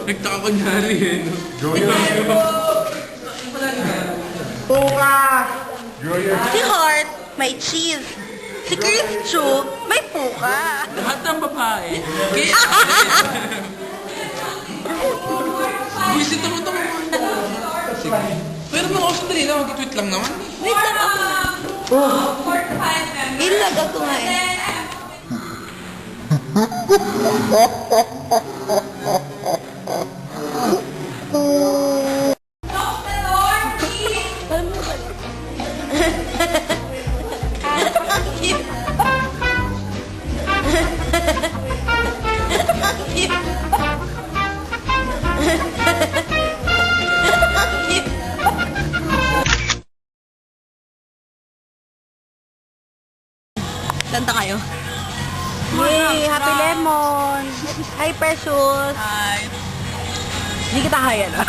Nagtaka ko nyari eh. Puka! Si Heart, may cheese. Si Chris Chu, may puka. Lahat ng babae. Kaya buwisit naman ito. Sige. Pero mga ako sandali na, mag-tweet lang naman. Wait lang ako. Ilag ako nga eh. Kanta kayo. Yay! Happy Lemon! Hi, Precious! Hi. Hindi kita kaya na.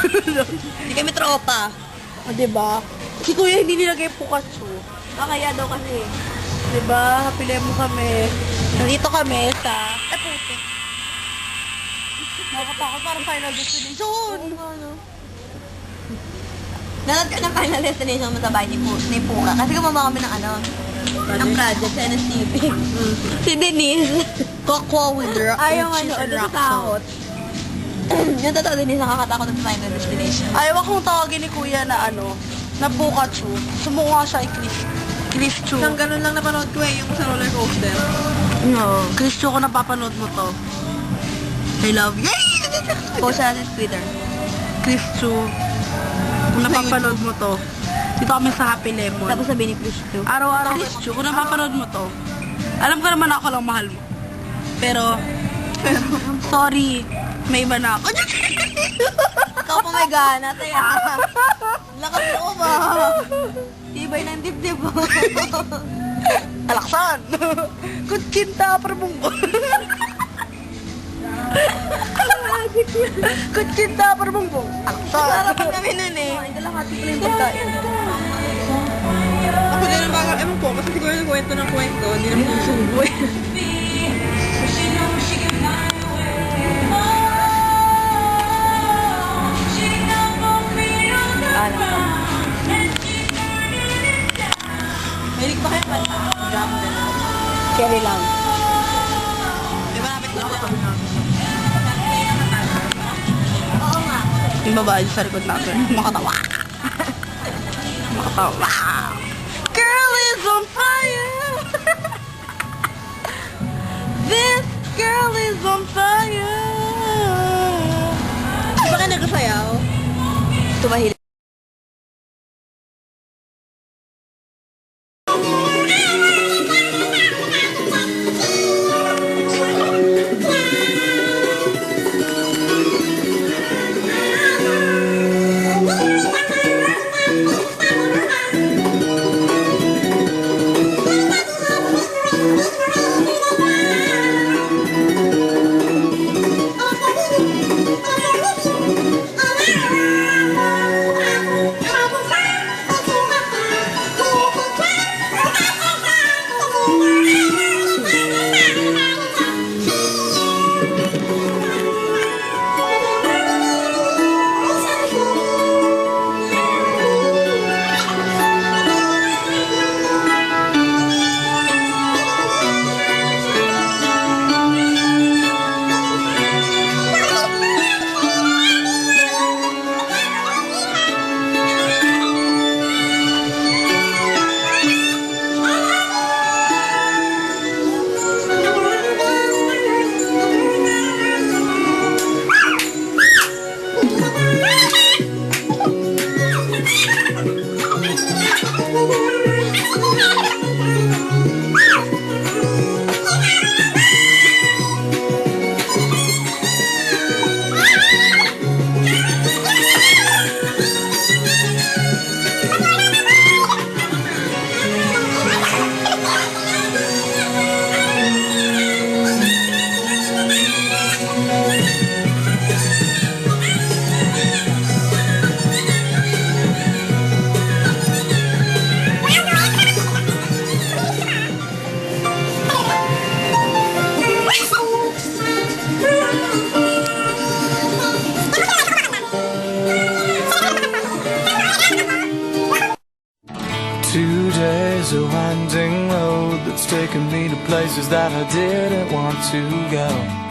Hindi kami tropa. O, diba? Si Kuya hindi nilagay Pikachu. Kaya daw kasi. Diba? Happy Lemon kami. Nandito kami sa... puti. Nakatakot parang Final Destination. Nanood ka ng Final Destination mo sa bahay ni Puka. Kasi gumawa kami ng ng project sa NSTP. Si Denise. Kokwa with rock. Ayaw nga cheese ano, and ano rock sa takot. Yung totoo Denise, nakakatakot ng Final Destination. Ayaw akong tawagin ni Kuya na na Pikachu. Sumuha siya kay Chris Chu. Nang ganun lang napanood ko yung sa roller coaster. No. Chris Chu, kung napapanood mo to, I love you. Post natin sa Twitter. Chris Chu, kung napapanood mo to, dito kami sa Happy Lemon. Tapos sabi ni Chris too. Araw-araw, Chris Chu, kung napapanood mo to, alam ko naman ako lang mahal mo. Pero, sorry, may iba na ako. Ikaw pa may gana, taya. Lakas mo ba? Tibay ng dibdib mo. Alaksan! Kutsinta perbungko. Kutsinta perbungko. Alaksan! Sarapan kami nun eh. Ito lang hati ko yung pagkain. Ako din ang baka, ewan ko, kasi siguro yung kwento ng kwento, hindi naman susubo eh. Alam ko. Mahilig ba kayo kanta? Drum gano'n. Carry lang. Di ba napit ko ako? Oo nga. Yung babae sa likod natin. Makatawa. Makatawa. Girl is on fire. This girl is on fire. Di ba kayo nagsasayaw? Tumahil. Today's a winding road that's taken me to places that I didn't want to go.